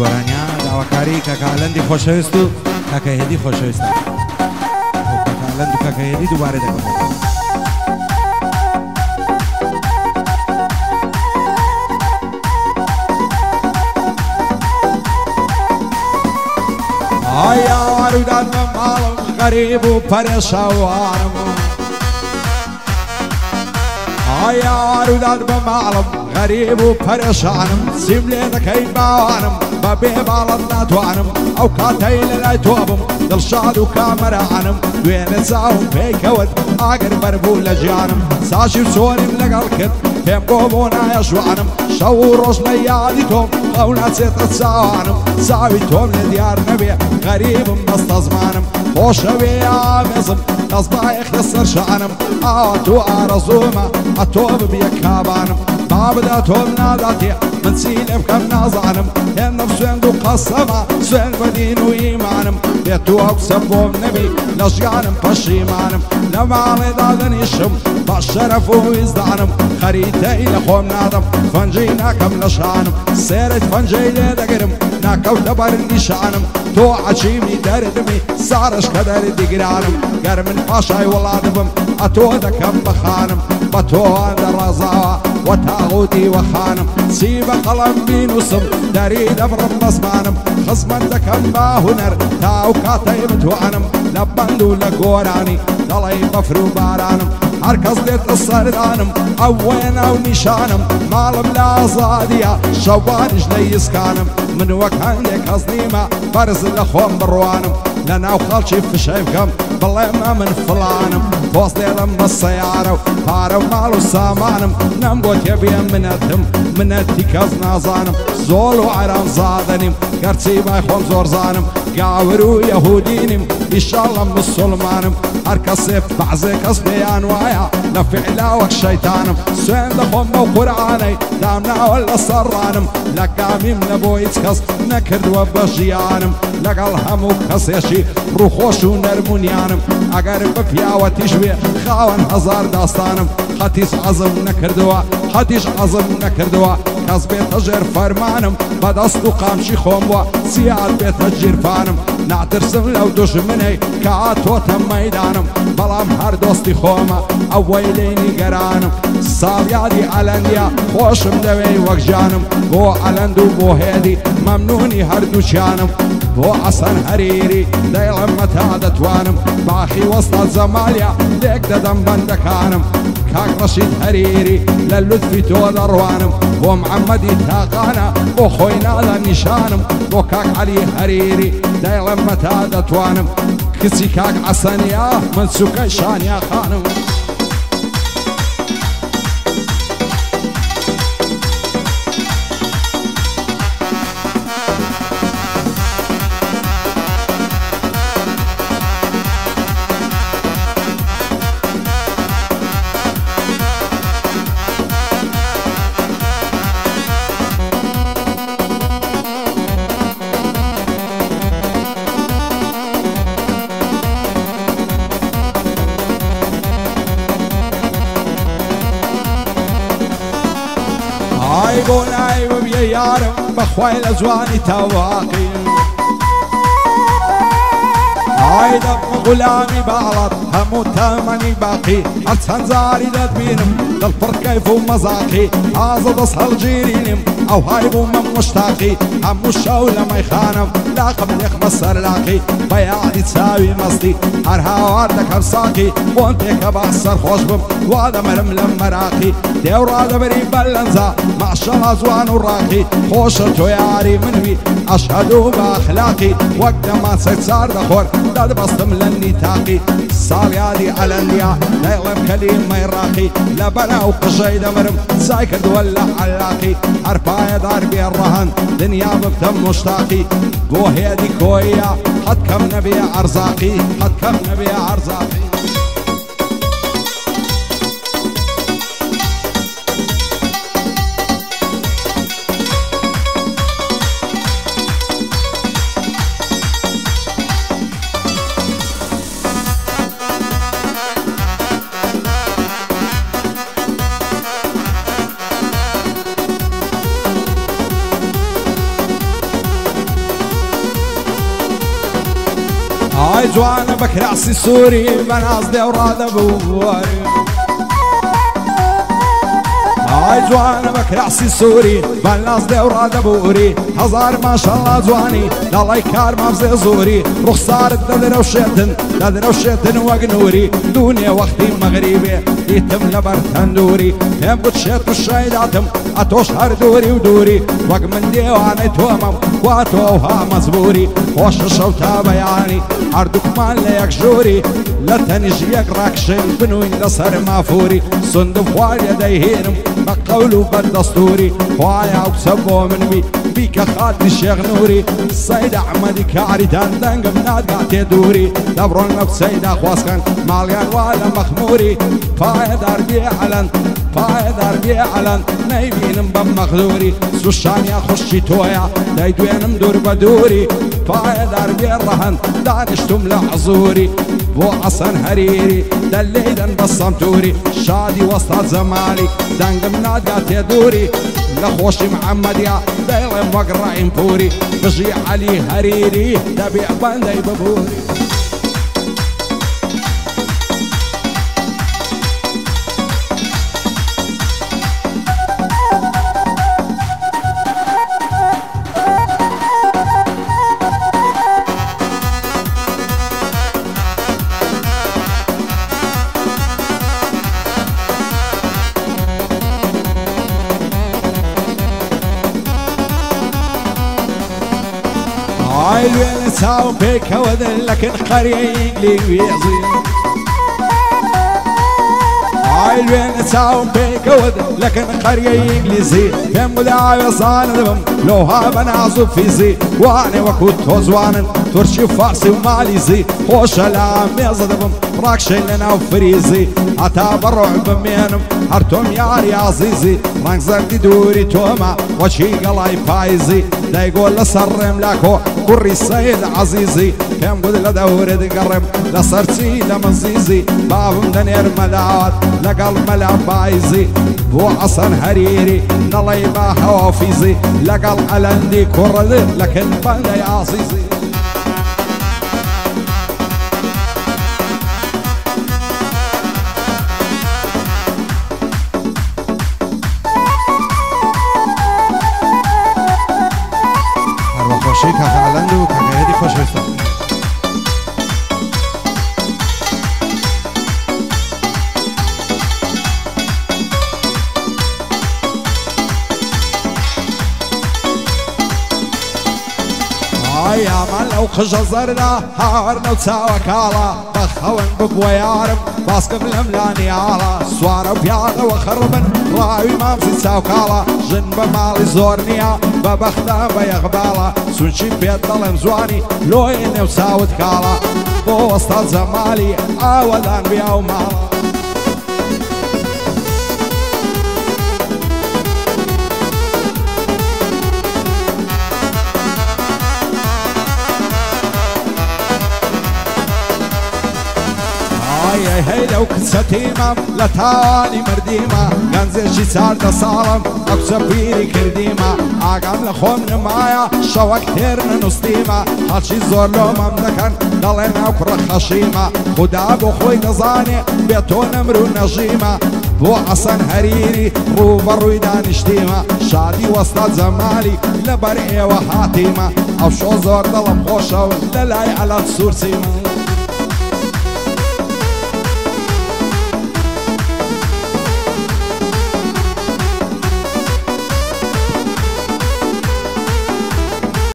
گۆرانیا داواکاری کاکە ئالەندی خۆشەویست و کاکە هێدی خۆشەویستە کاکە ئالەند و کاکە هێدی دووبارە دەکەم یارودان بە ماڵم غەریب و پەرێشاوارم یارودان بە ماڵم غەریب و پەرێشانم سیم لێ دەکەی باوانم بە بێ باڵم ناتوانم ئەو کاتەی لە لای تۆ بم دڵشاد و کامەرانم دوێنێ چاوم پێیکەوت ئاگەر بەربوو لە ژیانم ساشی و چۆنیم لەگەڵ کرد پێم بۆ نایە ژوانم شەو و ڕۆژ لە یادی تۆم ئەو ناچێتە چاوانم چاوی تۆم لە دیار نەبێ غەریبم بەستە زمانم خۆشەوێ ئامێزم دەستبایەخ لەسەر شانم ئاوا تۆ ئارەزومە ئەتۆ ببیە کابانم با بدە تۆم ناداتێ من چی لێ بکەم نازانم هێندەم سوێند و قەسەمە سوێن بە دین و ئیمانم بێت تو ئەو قسە بۆم نەبی لە ژیانم پەشیمانم لە ماڵێدا دەنیشم بە شەرەف و ویزدانم خەریتەی لە خۆم نادەم فەنجەی ناکەم لە شانم سێرت فەنجەی لێ دەگرم ناکەوتە بەر نیشانم تۆ عەجیمی دەردمی سارش کە دەردیگرانم گەر من پاشای وڵات بم ئەتۆ دەکەم بەخانم بە تۆ دەڕازاوە وە تاغوتی وەخانم چی بە قەڵەم بینوسم دەری دەبڕم بەزمانم خزمەت دەکەم با هونەر تاو کاتەی بتوانم لە بەند و لە گۆرانی دەڵی بەفر و بارانم هەر کەس دێتە سەردانم ئەو وێنە و نیشانم ماڵم لە ئازادیە شەوانیش لە ئیسکانم من وەک هەندێک کەس نیمە بەرز لە خۆم بڕوانم لە ناو خەڵکی فشەی بکەم بڵێمە من فڵانم پۆست دێڵم بە سەیارە و پارە و ماڵ و سامانم نەم بۆ تێبێ منەتم منەتی کەس نازانم زۆڵ و ئارام زادەنیم گەرچی بای خۆم زۆر زانم گاور و یەهودینیم ئیشاڵڵە مسڵمانم هەر کەسێ بەعزێ کەس پێیان وایە لە فعلا وەک شەیتانم سوێن دەخۆم بەو قورعانەی دامناوە لە سەرڕانم لە کامیم لە بۆ هیچ کەس نەکردووە بە ژیانم لەگەڵ هەموو کەسێکی ڕووخۆش و نەرمونیانم ئەگەر بە پیاوەتیش وێ خاوەن هەزار داستانم قەتیش عەزم نەکردووە قەتیش عەزم نەکردووە کەس بێتە ژێر فەرمانم بەدەست و قامچی خۆم وە سیار بێتە گیرفانم ناترسم لەو دوژمنەی کە ئاتۆتە مەیدانم بەڵام هەر دۆستی خۆمە ئەوەی لێی نیگەرانم ساڵیادی ئەلەندیا خۆشم دەوێی وەک جانم بۆ ئەلەند و بۆ هێدی مەمنونی هەردووچیانم بۆ ئەسەن هەریری دەیڵم مەتا دەتوانم باخی وەستە جەمالیا لێک دەدەم بەندەکانم کاک ڕەشید هەریری لە لوتفی تۆ دەڕوانم بۆ محەممەدی تاقانە بۆ خۆی نادە نیشانم بۆ کاک عەلی هەریری دەیڵم مەتا دەتوانم کچی کاک عەسەنیا من سوکەی شانیا خانم بۆ نای ببیە یارم بەخوای لە جوانی تاواقیم ئایدە غولامی باڵات هەموو تەمەنی باقی هەرچەند جاری دەتبینم دڵپڕ کەیف و مەزاقی ئازە دەست هەڵگیرینیم ئەو های بوومە مشتاقی هەموو شەو لە مەیخانم لاقم لێخمە سەرلاقی بە یادی چاوی مەستی هەر هاوار دەکەم ساقی بۆم پێکە با سەرخۆش بم وا دەمەرم لە مەراقی دێوڕا دەبەری بەلەنجا ماشەڵا جوان و ڕاقی خۆشە تۆ یاری منوی ئەشهەد و بە ئەخلاقی وەک دەماچەی چار دەخۆر دەدبەستم لە نیتاقی ساڵیادی ئەلەندیا دەیڵێم کەلیمەی ڕاقی لە بەناو قژەی دەمرم سای کردووە لە عەلاقی هەر پایەدار بێڕەهەن دنیا ببتە مشتاقی بۆ هێدی کۆیە قەت کەم نەبێ عەرزاقی قەت کەم نەبێ عەرزاقی جوانە بە کراسی سووری بەناز دێوڕادە بووەری ئای جوانە بە کراسی سووری بەناز دێوڕادە بووری هەزار ماشەڵڵا جوانی دەڵی کار مەبزێ زۆری ڕوخسارت دەدرەوشێتن وەک نووری دوونێ وەختی مەغریبێ دیتم لەبەر تەندوری پێم بچێت و شەیداتم ئەتۆش هەر دووری و دووری وەک من دێوانەی تۆمەم وا تۆ ئەوها مەزبوری خۆشە شەو تا بەیانی هەردووکمان لە یەک ژووری لە تەنیش یەک ڕاکشین بنوین لەسەر مافوری سندم خوارێ دەیهێنم بە قەول و بەردەستوری خوایە ئەوکسە بۆ من بیکە خاتی شێخ نووری سەید ئەحمەدی کاریدان دەنگم نادگاتێ دووری دەبڕۆن لەو سەیدا خوازکەن ماڵیان وا لە مەخموری پایەدار بێ عەلەن نەیبینم بەم مەخدوری سوشانیا خوشی تۆیە دەیدوێنم دوور بە دووری پایەدار بێ ڕەهەن دانیشتم لە حەزوری بۆ حەسەن هەریری دەلێدەن بە سەمتوری شادی وەستاد زەمالی دەنگم نادگاتێ دووری لە خۆشی محەممەدیا دەیڵێم وەک ڕائیم پووری بژی عەلی هەریری دەبێ بەندەی ببووری لوێنە چاوم پێکەوەدن لەکن قەریەی لێوێزی لوێنە چاوم پێکەوەدن لەکن قەریەی ئینگلیزی پێم ولاوێزانە دەبم لۆها بە ناز و فیزی وانێ وەکو تۆ جوانن تورکی و فارسی و مالیزی خۆشە لە مێزە دەبم ڕاکشەی لەناو فریزی هەتا بەڕۆح بمێنم هەر تۆم یاری عەزیزی ڕەنگ زەردی دووری تۆمە وەچی گەڵای پایزی دەیگۆ لەسەر ڕێم لاکۆ کوڕی سەید عەزیزی پێم گوت لە دەورت گەڕێم لەسەر چی لە مەزیزی بابم دەنێرمە داوات لەگەڵ مەلا پایزی بۆ حەسەن هەریری دەڵێی با هەوافیزی لەگەڵ ئەلەندی کوڕەد لەکن بەندەی عەزیزی خۆشی کاکە ئەلەند و کاکە هێدی خۆشەویستە ئەمان لەو خژە زەردا هاوەر نەو چاوە کاڵە بەخەون ببووە یارم باسکەم لەم لانیاڵە سوارە و پیادەوە خڕبن ڕاوی مامزی چاوکاڵە ژن بە ماڵی زۆر نییە بە بەختە بە یەغباڵە سونچی پێت دەڵێم جوانی لۆی نێو چاوت کاڵە بۆ وەستاد زەمالی ئاوەدان بیا و ماڵە هەی لەو کچە تیمەم لە تاوانی مردیمە گەنجێکی 14 ساڵم ئەو کچە پیری کردیمە ئاگام لە خۆم نمایە شەوەک تێر ننووسیمە هەڵکی زۆر لۆمەم دەکەن دەڵێن ئەو کوڕە خەشیمە خودا بۆ خۆی دەزانێ بێ تۆ نەمر و نەژیمە بۆ حەسەن هەریری ڕووبەڕووی دانیشتیمە شادی وەستاد زەمالی لەبەر ئێوە هاتیمە ئەو شۆ زۆر دڵم خۆشەوە لە لای ئەلەند سوورسیمە